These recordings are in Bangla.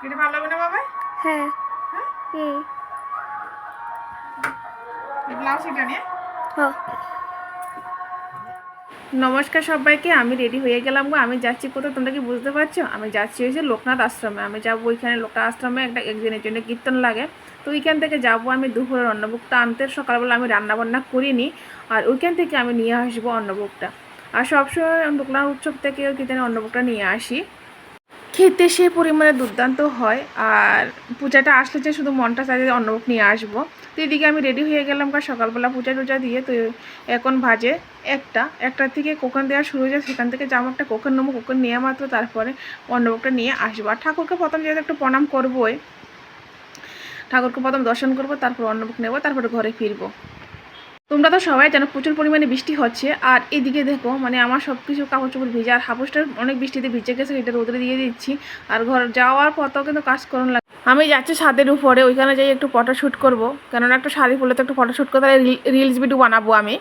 এটা ভালো হবে না বাবা? হ্যাঁ। হুম। ব্লাউজ এটা নিয়ে। হ্যাঁ। নমস্কার সবাইকে, আমি রেডি হয়ে গেলাম গো। আমি যাচ্ছি কোথাও, তোমরা কি বুঝতে পারছো? আমি যাচ্ছি হয়েছে লোকনাথ আশ্রমে। আমি যাবো ওইখানে, লোকনাথ আশ্রমে একদিনের জন্য কীর্তন লাগে। তো ওইখান থেকে যাবো আমি দুপুরের অন্নভোগটা আনতে। সকালবেলা আমি রান্নাবান্না করিনি, আর ওইখান থেকে আমি নিয়ে আসবো অন্নভোগটা। আর সবসময় লোকনাথ উৎসব থেকে কীর্তনের অন্নভোগটা নিয়ে আসি। খেতে সে পরিমাণে দুর্দান্ত হয়। আর পূজাটা আসলে যে শুধু মনটা চাই যে অন্নভোগ নিয়ে আসবো। তো এদিকে আমি রেডি হয়ে গেলাম, কারণ সকালবেলা পূজা টুজা দিয়ে। তো এখন বাজে একটার থেকে কোকান দেওয়া শুরু হয়ে যায়। সেখান থেকে যাবো একটা কোকান নেবো, কোকান নেওয়া মাত্র তারপরে অন্নভোগটা নিয়ে আসবো। আর ঠাকুরকে প্রথম যেহেতু একটু প্রণাম করবোই, ঠাকুরকে প্রথম দর্শন করবো, তারপর অন্নভোগ নেবো, তারপরে ঘরে ফিরবো। তোমরা তো সবাই জানো প্রচুর পরিমাণে বৃষ্টি হচ্ছে। আর এদিকে দেখো মানে আমার সব কিছু কাপড় চোপড় ভিজে, আর হাপুসটা অনেক বৃষ্টিতে ভিজে গেছে, এটা রোদে দিয়ে দিচ্ছি। আর ঘর যাওয়ার পথেও কিন্তু কাজ করুন লাগে। আমি যাচ্ছি ছাদের উপরে, ওইখানে যাই একটু ফটোশ্যুট করবো, কেননা একটা শাড়ি পরলে তো একটু ফটোশ্যুট করতে রিলস ভিডিও বানাবো আমি।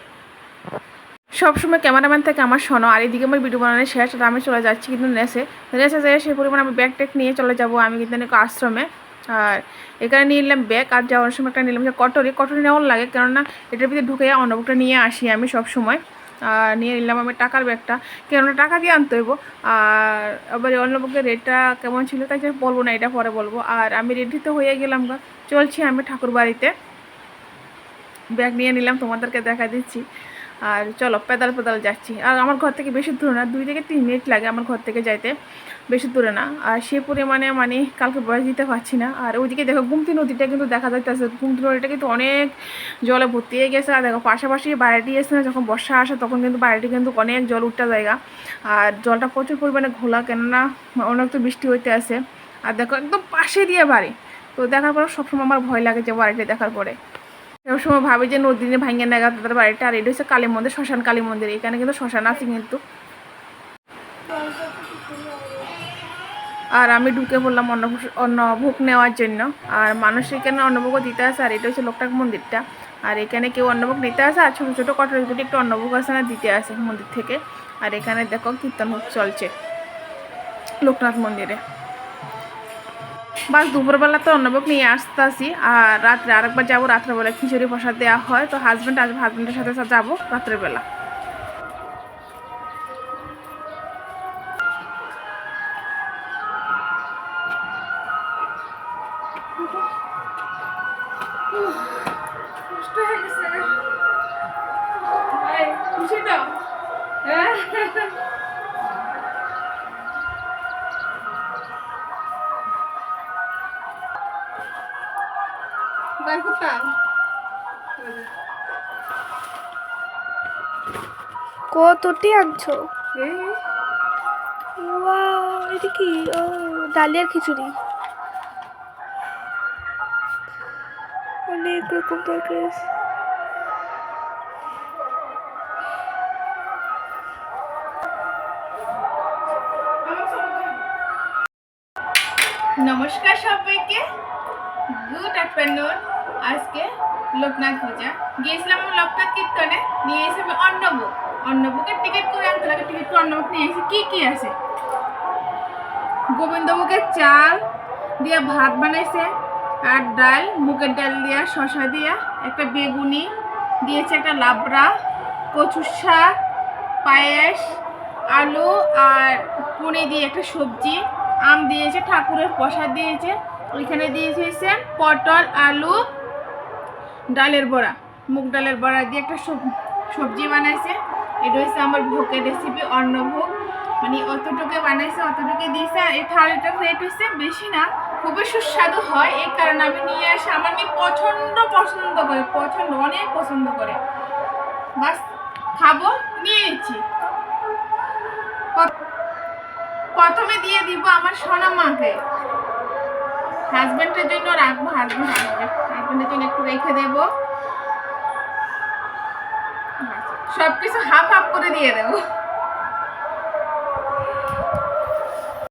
সবসময় ক্যামেরাম্যান থেকে আমার শোনো। আর এদিকে আমার ভিডিও বানানো শেষ, আর আমি চলে যাচ্ছি কিন্তু নেসে যেয়ে সেই পরিমাণে আমি ব্যাগ ট্যাগ নিয়ে চলে যাবো আমি কিন্তু আশ্রমে। আর এখানে নিয়ে নিলাম ব্যাগ, আর যাওয়ার সময় একটা নিলাম যে কটরি নেওয়ার লাগে, কেননা এটার ভিতরে ঢুকে অন্নভোগটা নিয়ে আসি আমি সব সময়। আর নিয়ে নিলাম আমি টাকার ব্যাগটা, কেননা টাকা দিয়ে আনতে হইব। আর আবার অন্নভোগের রেটটা কেমন ছিল তাই বলবো না, এটা পরে বলবো। আর আমি রেডি তো হয়ে গেলাম, চলছি আমি ঠাকুর বাড়িতে। ব্যাগ নিয়ে নিলাম, তোমাদেরকে দেখা দিচ্ছি। আর চলো পেদাল যাচ্ছি। আর আমার ঘর থেকে বেশি দূরে না, 2 থেকে 3 মিনিট লাগে আমার ঘর থেকে যাইতে, বেশি দূরে না। আর সে পরিমাণে মানে কালকে বয়স দিতে পারছি না। আর ওইদিকে দেখো গুমতি নদীটা কিন্তু দেখা যাইতেছে, গুমতি নদীটা কিন্তু অনেক জলে ভর্তি হয়ে গেছে। আর দেখো পাশাপাশি বাড়িটি এসে না, যখন বর্ষা আসে তখন কিন্তু বাড়িটি কিন্তু অনেক জল উঠতে জায়গা। আর জলটা প্রচুর পরিমাণে ঘোলা, কেননা অনেক তো বৃষ্টি হইতে আসে। আর দেখো একদম পাশে দিয়ে বাড়ি। তো দেখার পর সবসময় আমার ভয় লাগে যে বাড়িটি দেখার পরে সবসময় ভাবি যে নদীনে ভাঙিয়ে নেগা তাদের বাড়িটা। আর এটা হচ্ছে কালী মন্দির, শ্মশান কালী মন্দির। এখানে কিন্তু শ্মশান আছে কিন্তু। আর আমি ঢুকে পড়লাম অন্নভোগ নেওয়ার জন্য। আর মানুষ এখানে অন্নভোগও দিতে আসে। আর এটা হচ্ছে লোকনাথ মন্দিরটা। আর এখানে কেউ অন্নভোগ নিতে আসে, আর ছোটো ছোটো কটরি দুটি একটু অন্নভোগ আসে না দিতে আসে মন্দির থেকে। আর এখানে দেখো কীর্তন চলছে লোকনাথ মন্দিরে। বাস দুপুরবেলা তো অন্নভোগ নিয়ে আসতেছি। আর রাত্রে আরেকবার যাবো, রাত্রেবেলা খিচুড়ি প্রসাদ দেওয়া হয়। তো হাজব্যান্ড আসবে, হাজব্যান্ডের সাথে যাবো রাত্রেবেলা। খুশি তো? কতটি আনছো? ওয়াও, এটা কি? ও, ডালিয়ার খিচুড়ি। অনেক রকম তরকারি আছে। নমস্কার সবাইকে, গুড আফটারনুন। আজকে লোকনাথ পূজা, গিয়েছিলাম আমি লোকনাথ কীর্তনে, নিয়ে এসে আমি অন্নভোগের টিকিট করে আনতে লাগে। টিকিট করে অন্নভোগ নিয়ে এসে কি আছে, গোবিন্দভোগের চাল দিয়ে ভাত বানাইছে, আর ডাল, মুগের ডাল দিয়া, শশা দিয়া, একটা বেগুনি দিয়েছে, একটা লাবড়া, কচুর শাক, পায়েস, আলু আর পনির দিয়ে একটা সবজি, আম দিয়েছে, ঠাকুরের প্রসাদ দিয়েছে। ওইখানে দিয়েছে পটল, আলু, ডালের বড়া, মুগ ডালের বড়া দিয়ে একটা সবজি বানাইছে। এটা হচ্ছে আমার ভোগের রেসিপি, অন্নভোগ। মানে অতটুকু বানাইছে, অতটুকু দিয়েছে। আর এই থালিটার রেট হচ্ছে বেশি না, খুবই সুস্বাদু হয়। এই কারণে আমি নিয়ে আসি, আমার মেয়ে পছন্দ করে, অনেক পছন্দ করে। বাস খাবো, নিয়ে নিচ্ছি। প্রথমে দিয়ে দিব আমার সোনা মাকে, হাজব্যান্ডের জন্য রাখবো, হাজব্যান্ডের জন্য একটু রেখে দেবো। সবকিছু হাফ করে দিয়ে দেবো।